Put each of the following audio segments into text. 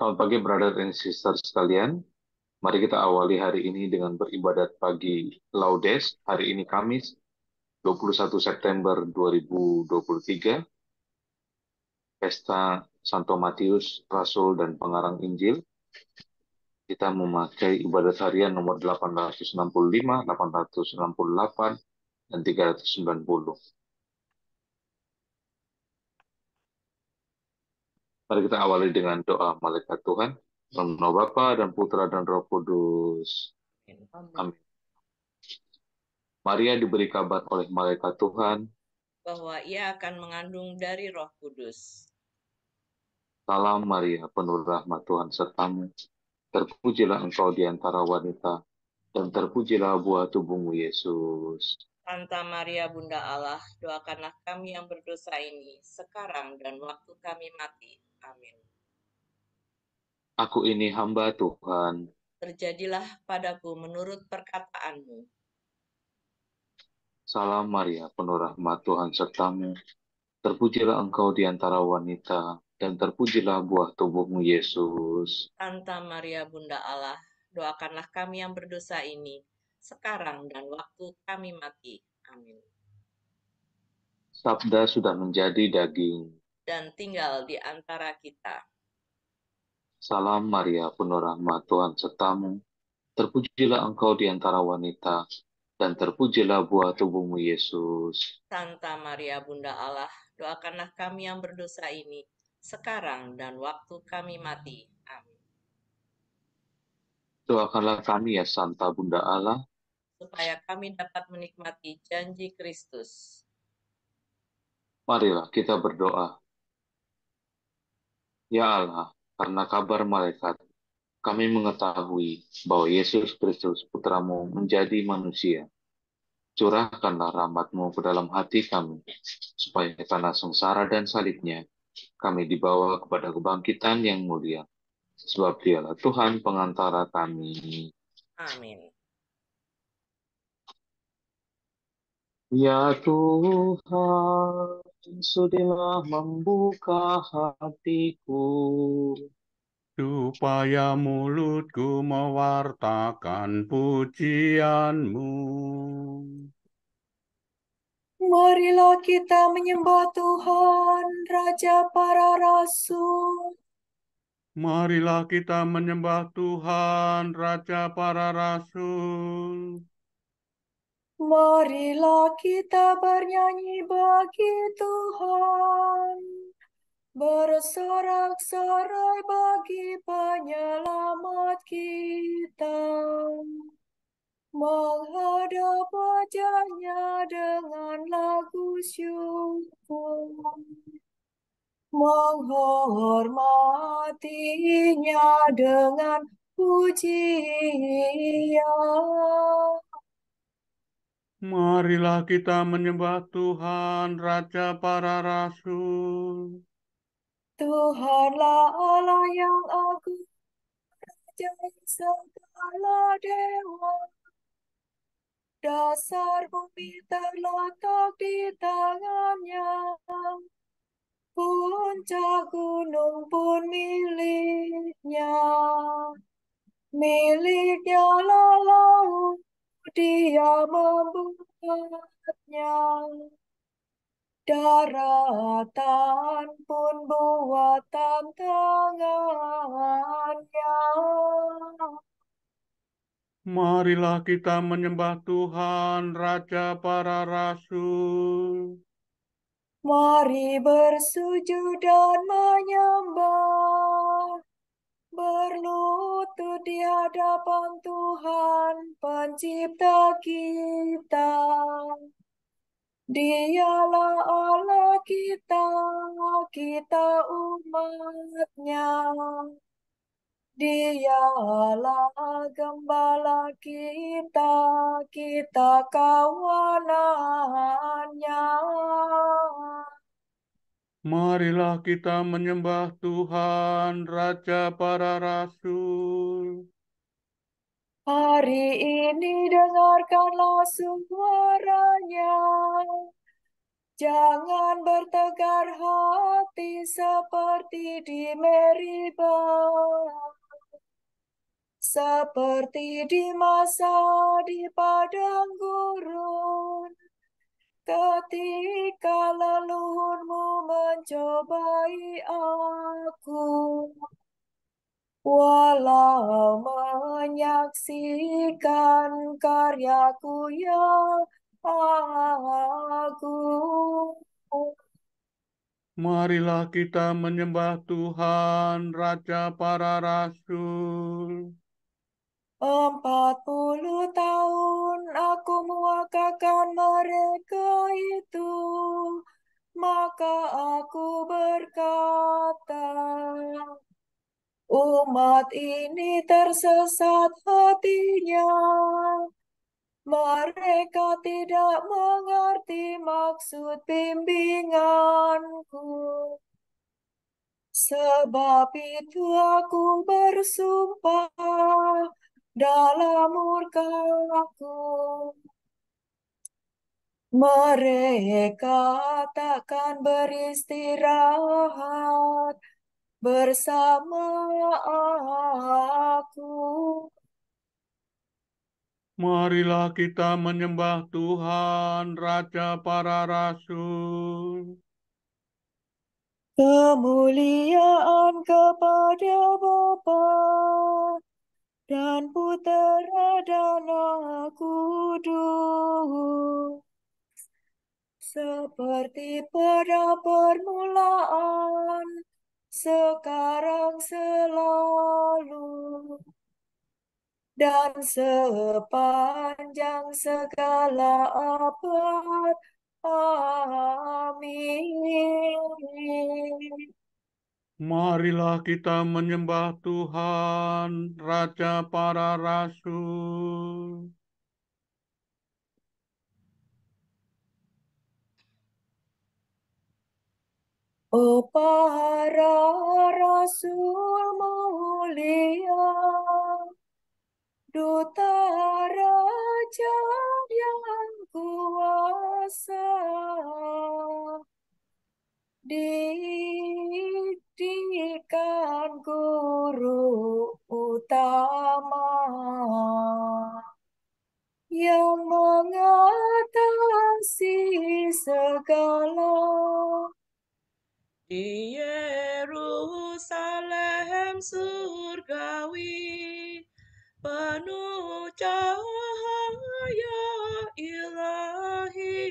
Selamat pagi, brother and sister sekalian. Mari kita awali hari ini dengan beribadat pagi Laudes. Hari ini Kamis, 21 September 2023, Pesta Santo Matius, Rasul dan Pengarang Injil. Kita memakai ibadat harian nomor 865, 868, dan 390. Mari kita awali dengan doa malaikat Tuhan. Dalam nama Bapa dan Putra dan Roh Kudus. Amin. Maria diberi kabar oleh malaikat Tuhan, bahwa ia akan mengandung dari Roh Kudus. Salam Maria, penuh rahmat Tuhan sertamu. Terpujilah engkau di antara wanita, dan terpujilah buah tubuhmu Yesus. Santa Maria Bunda Allah, doakanlah kami yang berdosa ini, sekarang dan waktu kami mati. Amin. Aku ini hamba Tuhan. Terjadilah padaku menurut perkataanmu. Salam Maria, penuh rahmat Tuhan sertamu. Terpujilah engkau di antara wanita, dan terpujilah buah tubuhmu Yesus. Santa Maria Bunda Allah, doakanlah kami yang berdosa ini, sekarang dan waktu kami mati. Amin. Sabda sudah menjadi daging. Dan tinggal di antara kita. Salam Maria, penuh rahmat Tuhan sertamu. Terpujilah engkau di antara wanita, dan terpujilah buah tubuhmu Yesus. Santa Maria Bunda Allah, doakanlah kami yang berdosa ini, sekarang dan waktu kami mati. Amin. Doakanlah kami ya Santa Bunda Allah, Supaya kami dapat menikmati janji Kristus. marilah kita berdoa. Ya Allah, karena kabar malaikat, kami mengetahui bahwa Yesus Kristus Putramu menjadi manusia. Curahkanlah rahmat-Mu ke dalam hati kami, supaya karena sengsara dan salibnya, kami dibawa kepada kebangkitan yang mulia. Sebab dialah Tuhan pengantara kami. Amin. Ya Tuhan, sudilah membuka hatiku, supaya mulutku mewartakan pujian-Mu. Marilah kita menyembah Tuhan, Raja para Rasul. Marilah kita menyembah Tuhan, Raja para Rasul. Marilah kita bernyanyi bagi Tuhan, bersorak-sorai bagi penyelamat kita, menghadap wajahnya dengan lagu syukur, menghormatinya dengan pujian. Marilah kita menyembah Tuhan, Raja para Rasul. Tuhanlah Allah yang agung, Raja segala dewa. Dasar bumi terletak di tangannya, puncak gunung pun miliknya. Miliknya lah laut, dia membuatnya. Daratan pun buatan tangannya. Marilah kita menyembah Tuhan, Raja para Rasul. Mari bersujud dan menyembah, berlutut di hadapan Tuhan, Pencipta kita. Dialah Allah kita, kita umat-Nya. Dialah gembala kita, kita kawanan-Nya. Marilah kita menyembah Tuhan, Raja para Rasul. Hari ini dengarkanlah suaranya. Jangan bertegar hati seperti di Meribah, seperti di masa di padang gurun, ketika leluhurmu mencobai aku. Walau menyaksikan karyaku yang agung. Marilah kita menyembah Tuhan, Raja para Rasul. 40 tahun aku muakakan mereka itu, maka aku berkata, umat ini tersesat hatinya. Mereka tidak mengerti maksud bimbinganku. Sebab itu aku bersumpah dalam murkaku. Mereka takkan beristirahat bersama aku. Marilah kita menyembah Tuhan, Raja para Rasul. Kemuliaan kepada Bapa dan Putera dan Roh Kudus, seperti pada permulaan, sekarang selalu, dan sepanjang segala abad. Amin. Marilah kita menyembah Tuhan, Raja para Rasul. Oh para rasul mulia, duta raja yang kuasa, didikan guru utama yang mengatasi segala. Di Yerusalem surgawi, penuh cahaya ilahi,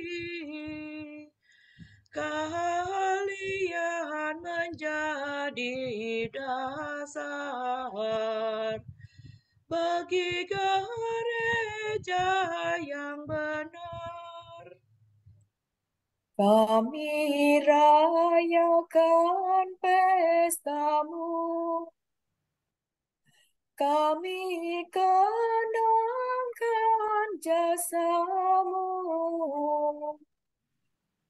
keahlian menjadi dasar bagi gereja yang benar. Kami rayakan pestamu, kami kenangkan jasamu,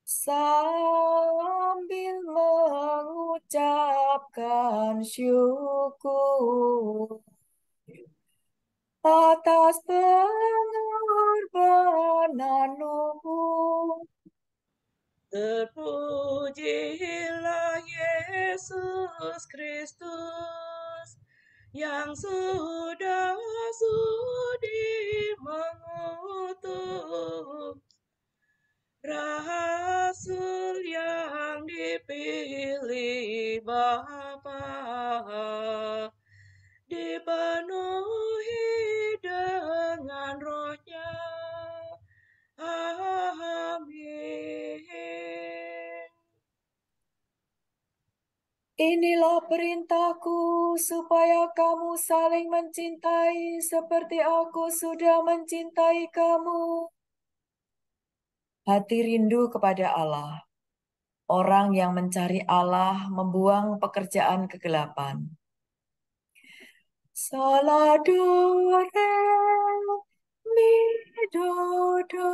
sambil mengucapkan syukur atas pengorbananmu. Terpujilah Yesus Kristus yang sudah sudi mengutus rasul yang dipilih Bapa, dipenuhi dengan Roh-Nya. Amin. Inilah perintahku, supaya kamu saling mencintai seperti aku sudah mencintai kamu. Hati rindu kepada Allah. Orang yang mencari Allah membuang pekerjaan kegelapan. Saladore mi do do.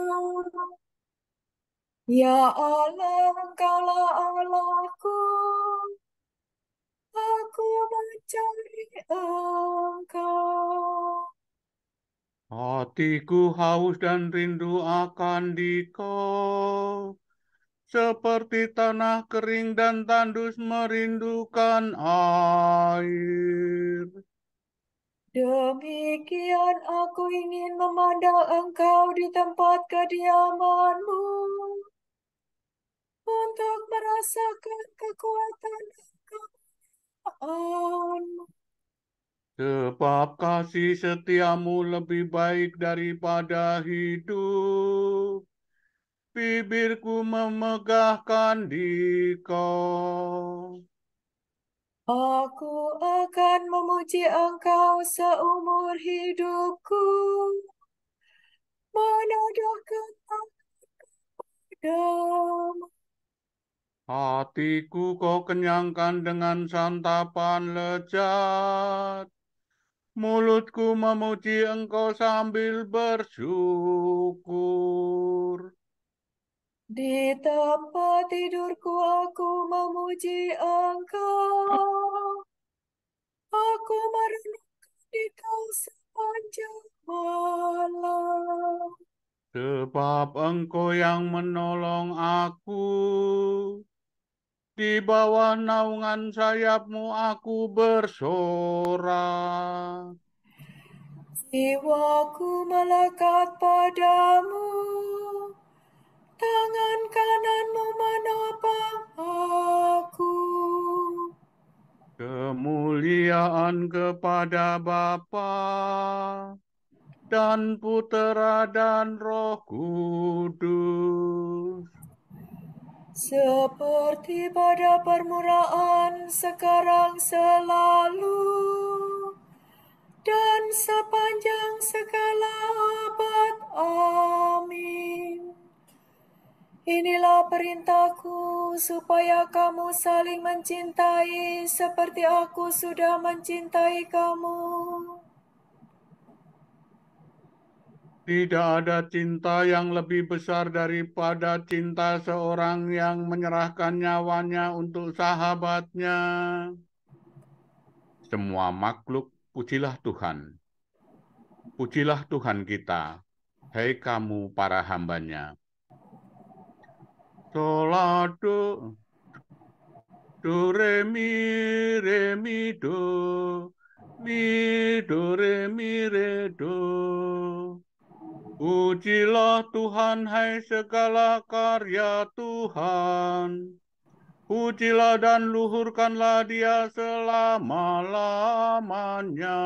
Ya Allah, Engkaulah Allahku. Aku mencari Engkau. Hatiku haus dan rindu akan Dikau, seperti tanah kering dan tandus merindukan air. Demikian aku ingin memandang Engkau di tempat kediaman-Mu untuk merasakan kekuatan kekayaan-Mu. Sebab kasih setiamu lebih baik daripada hidup. Bibirku memegahkan Dikau. Aku akan memuji Engkau seumur hidupku, menodongkan padamu. Hatiku kau kenyangkan dengan santapan lezat. Mulutku memuji Engkau sambil bersyukur. Di tempat tidurku aku memuji Engkau. Aku merenungkan Dikau sepanjang malam. Sebab Engkau yang menolong aku. Di bawah naungan sayap-Mu aku bersorak. Jiwaku melekat padamu, tangan kanan-Mu menopang aku. Kemuliaan kepada Bapa dan Putera dan Roh Kudus. Seperti pada permulaan, sekarang, selalu, dan sepanjang segala abad. Amin. Inilah perintahku, supaya kamu saling mencintai seperti aku sudah mencintai kamu. Tidak ada cinta yang lebih besar daripada cinta seorang yang menyerahkan nyawanya untuk sahabatnya. Semua makhluk, pujilah Tuhan. Pujilah Tuhan kita, hai kamu para hamba-Nya. Solado, do, re, mi, do, re, mi, re, do. Pujilah Tuhan, hai segala karya Tuhan. Pujilah dan luhurkanlah Dia selama-lamanya.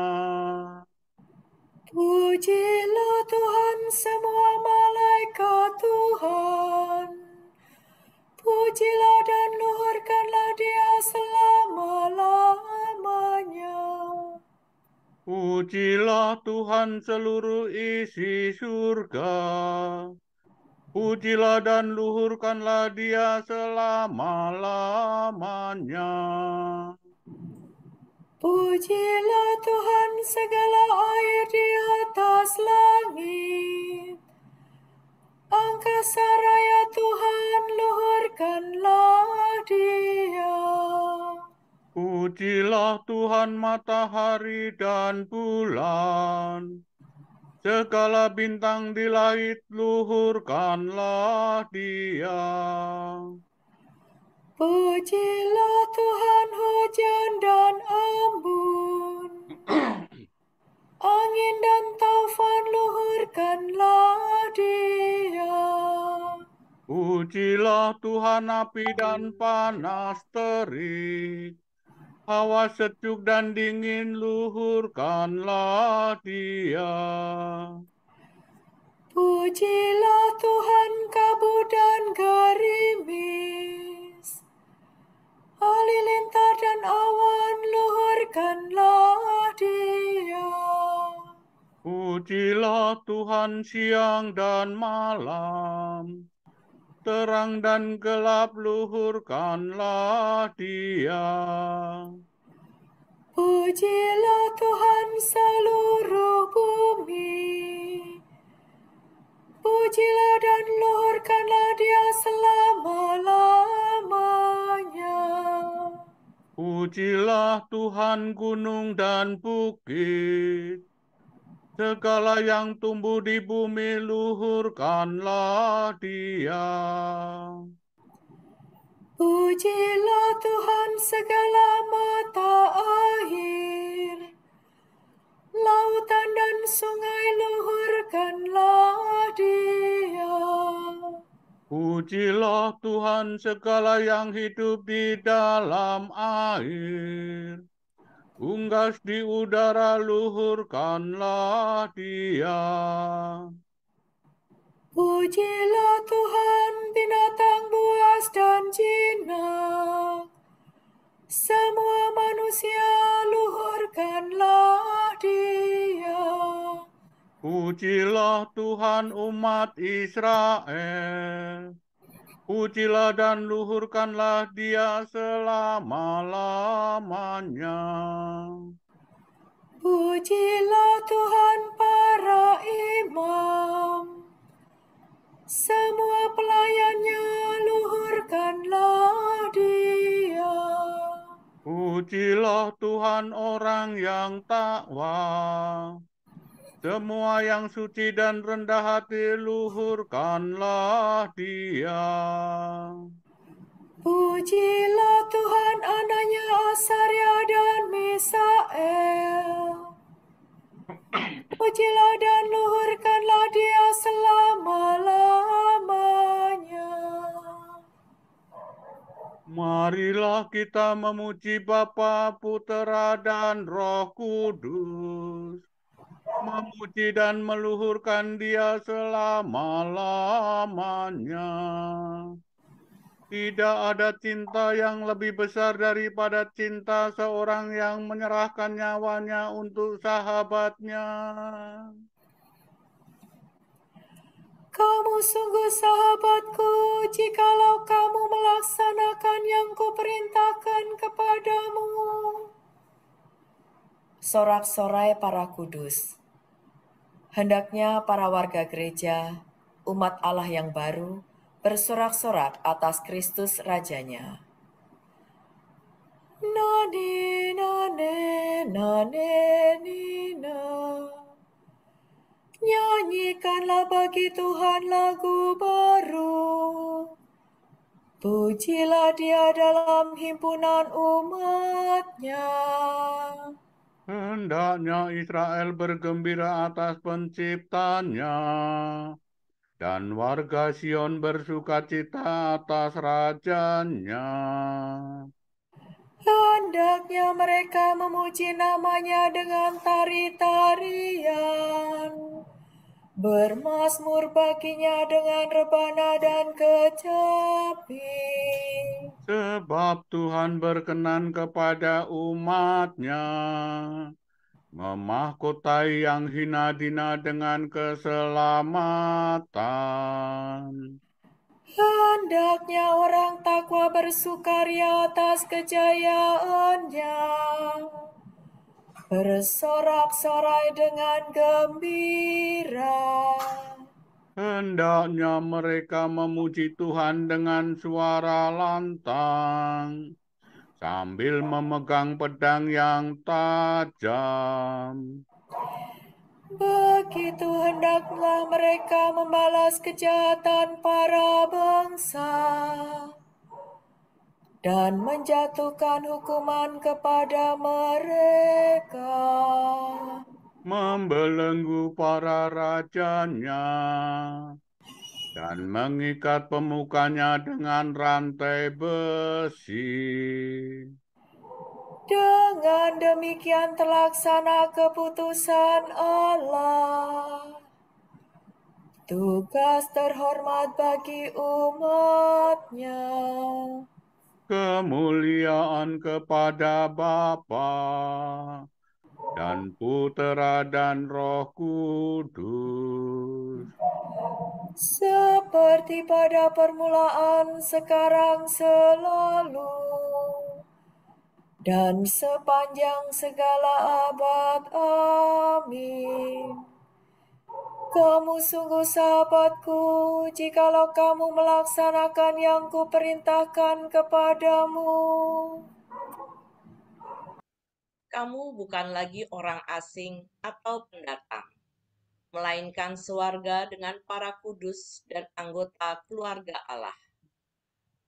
Pujilah Tuhan semua malaikat Tuhan. Pujilah dan luhurkanlah Dia selama-lamanya. Pujilah Tuhan seluruh isi surga. Pujilah dan luhurkanlah Dia selama-lamanya. Pujilah Tuhan segala air di atas langit. Angkasa raya Tuhan, luhurkanlah Dia. Pujilah Tuhan matahari dan bulan. Segala bintang di langit, luhurkanlah Dia. Pujilah Tuhan hujan dan embun. Angin dan taufan, luhurkanlah Dia. Pujilah Tuhan api dan panas terik. Hawa sejuk dan dingin, luhurkanlah Dia. Pujilah Tuhan kabut dan gerimis. Halilintar dan awan, luhurkanlah Dia. Pujilah Tuhan siang dan malam. Terang dan gelap, luhurkanlah Dia. Pujilah Tuhan seluruh bumi. Pujilah dan luhurkanlah Dia selama-lamanya. Pujilah Tuhan gunung dan bukit. Segala yang tumbuh di bumi, luhurkanlah Dia. Pujilah Tuhan segala mata air, laut Pujilah Tuhan segala yang hidup di dalam air. Unggas di udara, luhurkanlah Dia. Pujilah Tuhan binatang buas dan jinak. Semua manusia luhurkanlah Dia. Pujilah Tuhan umat Israel. Pujilah dan luhurkanlah Dia selama-lamanya. Pujilah Tuhan para imam. Semua pelayannya luhurkanlah Dia. Pujilah Tuhan orang yang takwa. Semua yang suci dan rendah hati, luhurkanlah Dia. Pujilah Tuhan anaknya Asaria dan Misael. Pujilah dan luhurkanlah Dia selama-lamanya. Marilah kita memuji Bapa, Putera, dan Roh Kudus. Memuji dan meluhurkan Dia selama-lamanya. Tidak ada cinta yang lebih besar daripada cinta seorang yang menyerahkan nyawanya untuk sahabatnya. Kamu sungguh sahabatku, jikalau kamu melaksanakan yang kuperintahkan kepadamu. Sorak-sorai para kudus. Hendaknya para warga gereja, umat Allah yang baru, bersorak-sorak atas Kristus Rajanya. Nane, nane, nane, nina. Nyanyikanlah bagi Tuhan lagu baru. Pujilah Dia dalam himpunan umat-Nya. Hendaknya Israel bergembira atas penciptanya, dan warga Sion bersukacita atas rajanya. Hendaknya mereka memuji namanya dengan tari-tarian, bermazmur baginya dengan rebana dan kecapi. Sebab Tuhan berkenan kepada umat-Nya, memahkotai yang hina dina dengan keselamatan. Hendaknya orang takwa bersukaria atas kejayaannya, bersorak-sorai dengan gembira. Hendaknya mereka memuji Tuhan dengan suara lantang, sambil memegang pedang yang tajam. Begitu hendaklah mereka membalas kejahatan para bangsa dan menjatuhkan hukuman kepada mereka. Membelenggu para rajanya, dan mengikat pemukanya dengan rantai besi. Dengan demikian terlaksana keputusan Allah. Tugas terhormat bagi umat-Nya. Kemuliaan kepada Bapa dan Putera dan Roh Kudus. Seperti pada permulaan, sekarang, selalu, dan sepanjang segala abad. Amin. Kamu sungguh sahabatku, jikalau kamu melaksanakan yang kuperintahkan kepadamu. Kamu bukan lagi orang asing atau pendatang, melainkan sewarga dengan para kudus dan anggota keluarga Allah.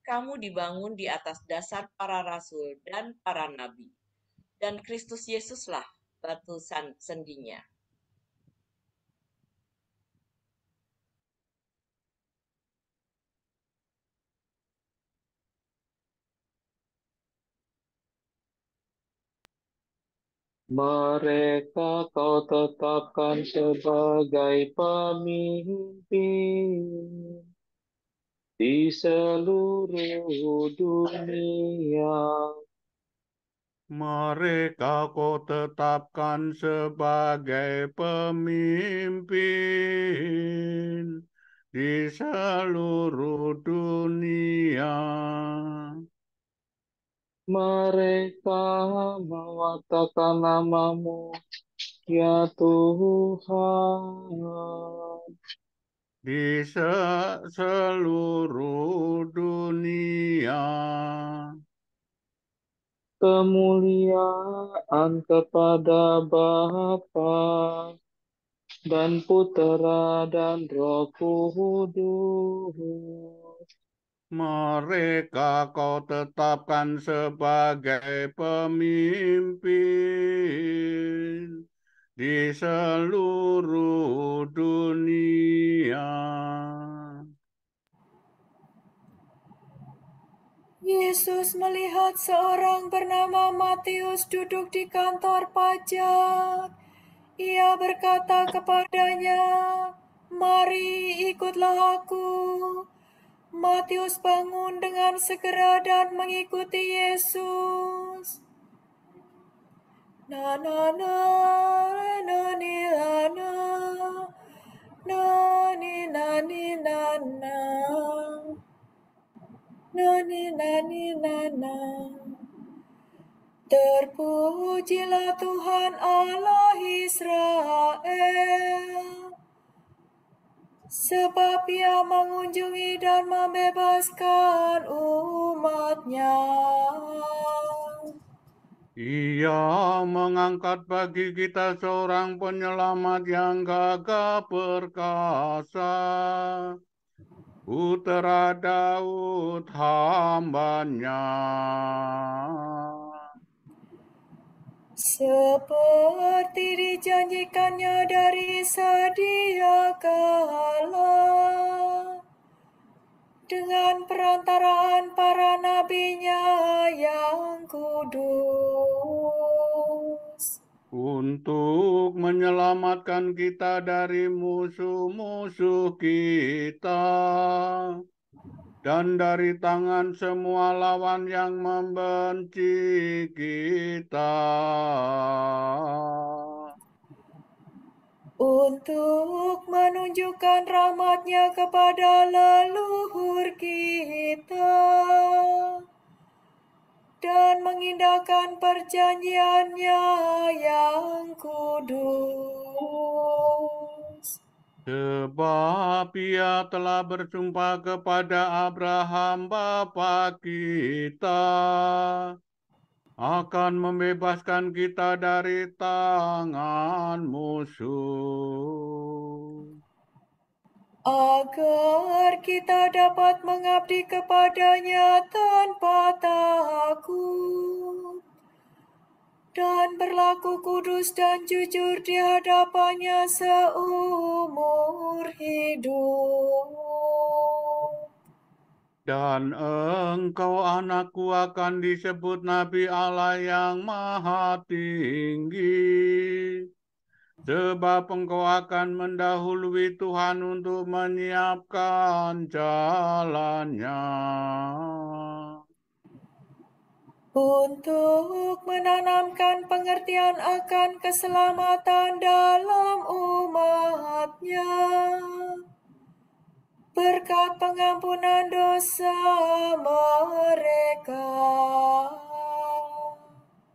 Kamu dibangun di atas dasar para rasul dan para nabi, dan Kristus Yesuslah batu sendinya. Mereka kau tetapkan sebagai pemimpin di seluruh dunia. Mereka kau tetapkan sebagai pemimpin di seluruh dunia. Mereka mengatakan namamu, ya Tuhan. Di seluruh dunia. Kemuliaan kepada Bapa dan Putera dan Roh Kudus. Mereka kau tetapkan sebagai pemimpin di seluruh dunia. Yesus melihat seorang bernama Matius duduk di kantor pajak. Ia berkata kepadanya, "Mari, ikutlah aku." Matius bangun dengan segera dan mengikuti Yesus. Na na na na ni na na na ni na ni na na na ni na ni na na. Terpujilah Tuhan Allah Israel, sebab Ia mengunjungi dan membebaskan umat-Nya. Ia mengangkat bagi kita seorang penyelamat yang gagah perkasa, Putera Daud hamba-Nya. Seperti dijanjikannya dari sedia kala, dengan perantaraan para nabi-Nya yang kudus, Untuk menyelamatkan kita dari musuh-musuh kita dan dari tangan semua lawan yang membenci kita. untuk menunjukkan rahmat-Nya kepada leluhur kita dan mengindahkan perjanjian-Nya yang kudus. Sebab Ia telah bersumpah kepada Abraham bapa kita akan membebaskan kita dari tangan musuh, agar kita dapat mengabdi kepada-Nya tanpa takut dan berlaku kudus dan jujur di hadapan-Nya seumur hidup. dan engkau anakku akan disebut Nabi Allah yang Maha Tinggi, sebab engkau akan mendahului Tuhan untuk menyiapkan jalannya, Untuk menanamkan pengertian akan keselamatan dalam umat-Nya, berkat pengampunan dosa mereka.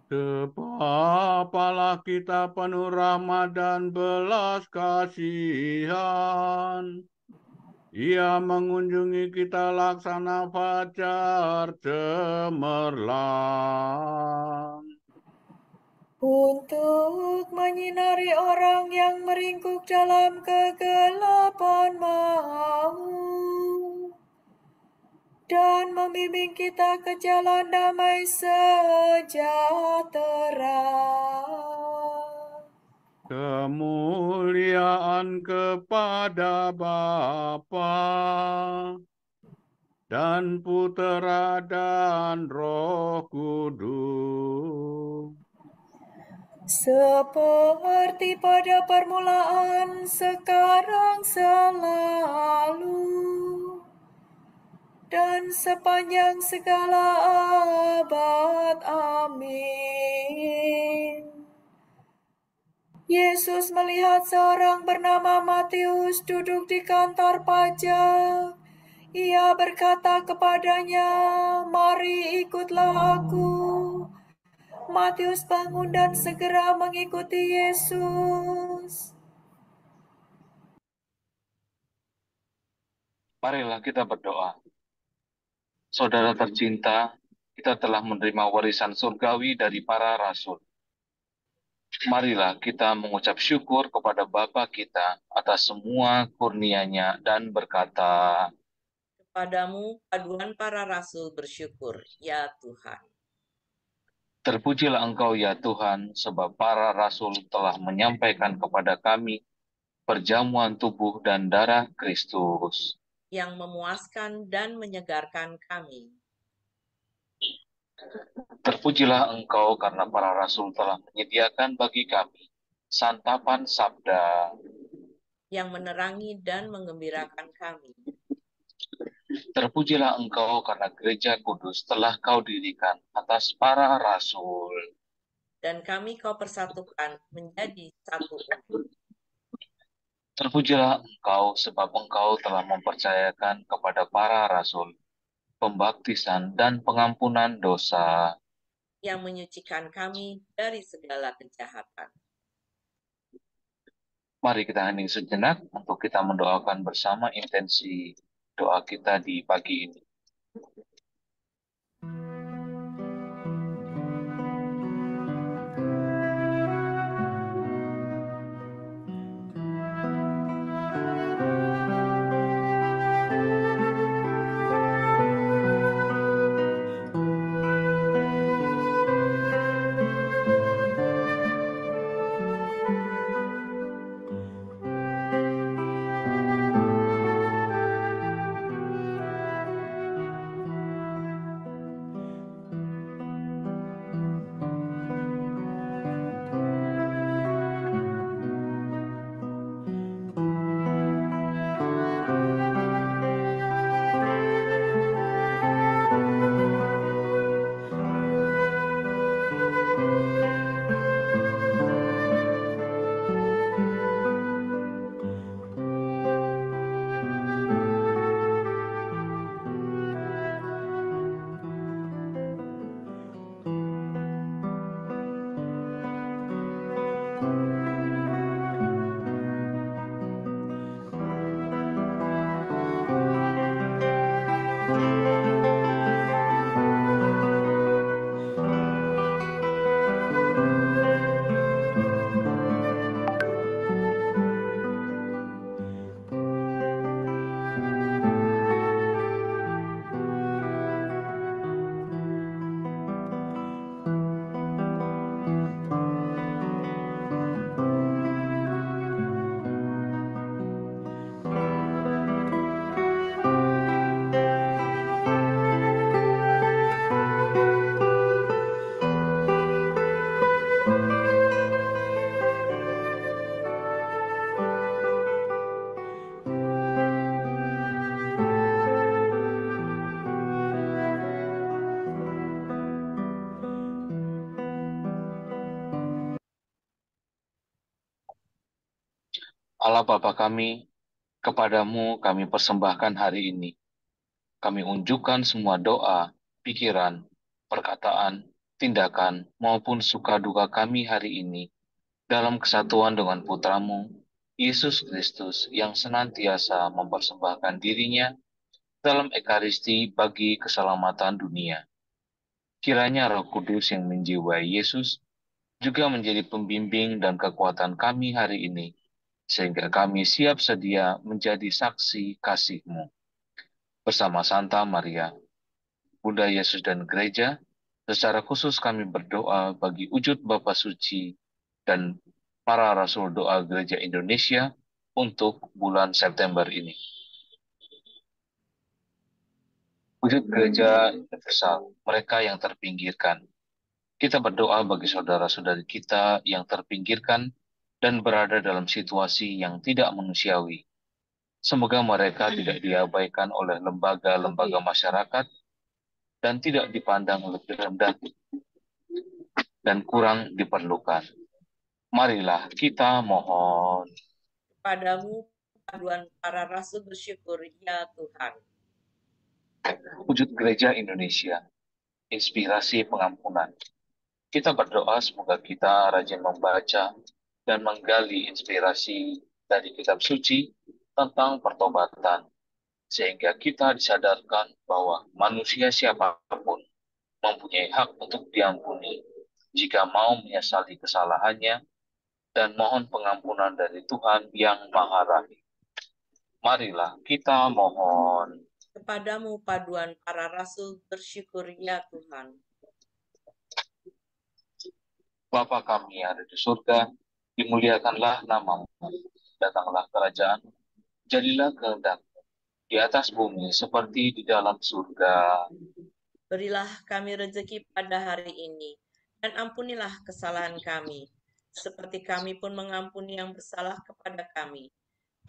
Sebab Allah kita penuh rahmat dan belas kasihan. Ia mengunjungi kita laksana fajar cemerlang, Untuk menyinari orang yang meringkuk dalam kegelapan maut dan membimbing kita ke jalan damai sejahtera. kemuliaan kepada Bapa dan Putera dan Roh Kudus, seperti pada permulaan, sekarang, selalu, dan sepanjang segala abad. Amin. Yesus melihat seorang bernama Matius duduk di kantor pajak. Ia berkata kepadanya, "Mari ikutlah aku." Matius bangun dan segera mengikuti Yesus. Marilah kita berdoa. Saudara tercinta, kita telah menerima warisan surgawi dari para rasul. Marilah kita mengucap syukur kepada Bapa kita atas semua kurnia-Nya dan berkata, Kepadamu paduan para rasul bersyukur, ya Tuhan. terpujilah Engkau ya Tuhan, sebab para rasul telah menyampaikan kepada kami perjamuan tubuh dan darah Kristus. Yang memuaskan dan menyegarkan kami. Terpujilah Engkau karena para rasul telah menyediakan bagi kami santapan sabda. Yang menerangi dan menggembirakan kami. Terpujilah Engkau karena gereja kudus telah Kau dirikan atas para rasul. Dan kami Kau persatukan menjadi satu umat. Terpujilah Engkau sebab Engkau telah mempercayakan kepada para rasul pembaptisan dan pengampunan dosa. Yang menyucikan kami dari segala kejahatan. Mari kita hening sejenak untuk kita mendoakan bersama intensi doa kita di pagi ini. Allah Bapa kami, kepadamu kami persembahkan hari ini. Kami unjukkan semua doa, pikiran, perkataan, tindakan, maupun suka duka kami hari ini dalam kesatuan dengan Putramu, Yesus Kristus, yang senantiasa mempersembahkan dirinya dalam Ekaristi bagi keselamatan dunia. Kiranya Roh Kudus yang menjiwai Yesus juga menjadi pembimbing dan kekuatan kami hari ini, sehingga kami siap sedia menjadi saksi kasih-Mu. Bersama Santa Maria, Bunda Yesus dan Gereja, secara khusus kami berdoa bagi wujud Bapa Suci dan para Rasul Doa Gereja Indonesia untuk bulan September ini. Wujud Gereja Universal, mereka yang terpinggirkan, Kita berdoa bagi saudara-saudari kita yang terpinggirkan dan berada dalam situasi yang tidak manusiawi. Semoga mereka tidak diabaikan oleh lembaga-lembaga masyarakat dan tidak dipandang lebih rendah dan kurang diperlukan. Marilah kita mohon. Kepadamu paduan para rasul bersyukur, ya Tuhan. Wujud Gereja Indonesia, inspirasi pengampunan. Kita berdoa semoga kita rajin membaca dan menggali inspirasi dari kitab suci tentang pertobatan, sehingga kita disadarkan bahwa manusia siapapun mempunyai hak untuk diampuni jika mau menyesali kesalahannya dan mohon pengampunan dari Tuhan yang Maha Rahim. Marilah kita mohon. Kepadamu paduan para rasul bersyukur, ya Tuhan. Bapa kami yang ada di surga, dimuliakanlah namamu, datanglah kerajaan, jadilah kehendak-Mu di atas bumi seperti di dalam surga. Berilah kami rezeki pada hari ini, dan ampunilah kesalahan kami, seperti kami pun mengampuni yang bersalah kepada kami.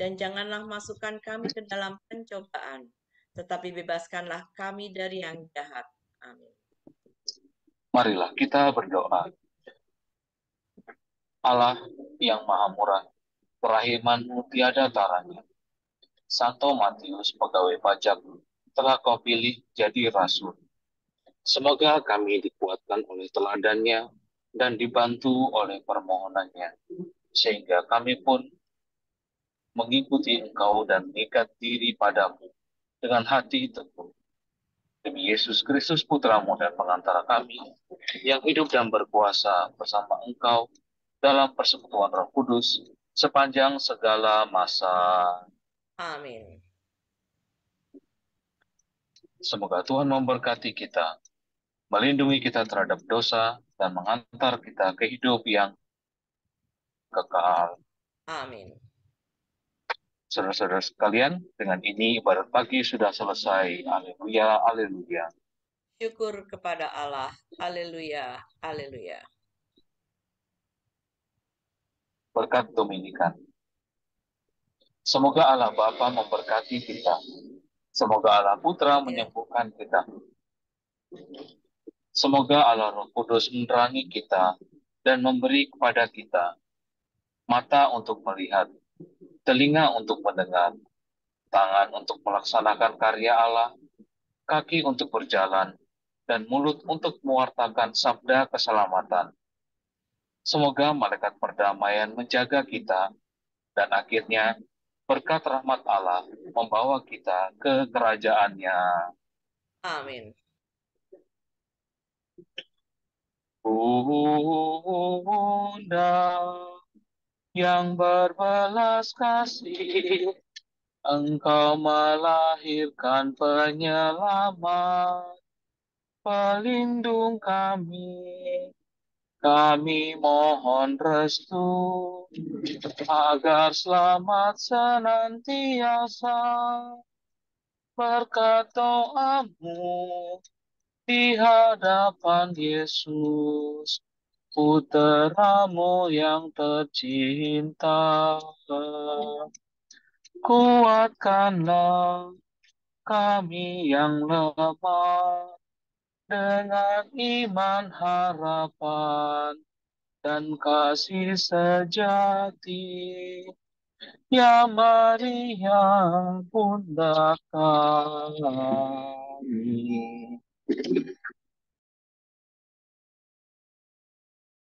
Dan janganlah masukkan kami ke dalam pencobaan, tetapi bebaskanlah kami dari yang jahat. Amin. Marilah kita berdoa. Allah yang Maha Murah, kerahiman-Mu tiada taranya. Santo Matius, pegawai pajak, telah Kau pilih jadi rasul. Semoga kami dikuatkan oleh teladannya dan dibantu oleh permohonannya, sehingga kami pun mengikuti Engkau dan mengikat diri padamu dengan hati teguh. Demi Yesus Kristus Putramu dan pengantara kami, yang hidup dan berkuasa bersama Engkau dalam persekutuan Roh Kudus sepanjang segala masa. Amin. Semoga Tuhan memberkati kita, melindungi kita terhadap dosa, dan mengantar kita ke hidup yang kekal. Amin. Saudara-saudara sekalian, dengan ini ibadat pagi sudah selesai. Haleluya, haleluya. Syukur kepada Allah. Haleluya, haleluya. Berkat Dominikan. Semoga Allah Bapa memberkati kita. Semoga Allah Putra menyembuhkan kita. Semoga Allah Roh Kudus menerangi kita dan memberi kepada kita mata untuk melihat, telinga untuk mendengar, tangan untuk melaksanakan karya Allah, kaki untuk berjalan, dan mulut untuk mewartakan sabda keselamatan. Semoga malaikat perdamaian menjaga kita, dan akhirnya berkat rahmat Allah membawa kita ke kerajaannya. Amin. Bunda yang berbelas kasih, Engkau melahirkan penyelamat, pelindung kami. Kami mohon restu agar selamat senantiasa berkat doamu di hadapan Yesus, Putramu yang tercinta. Kuatkanlah kami yang lemah dengan iman, harapan, dan kasih sejati. Ya Maria, Bunda kami.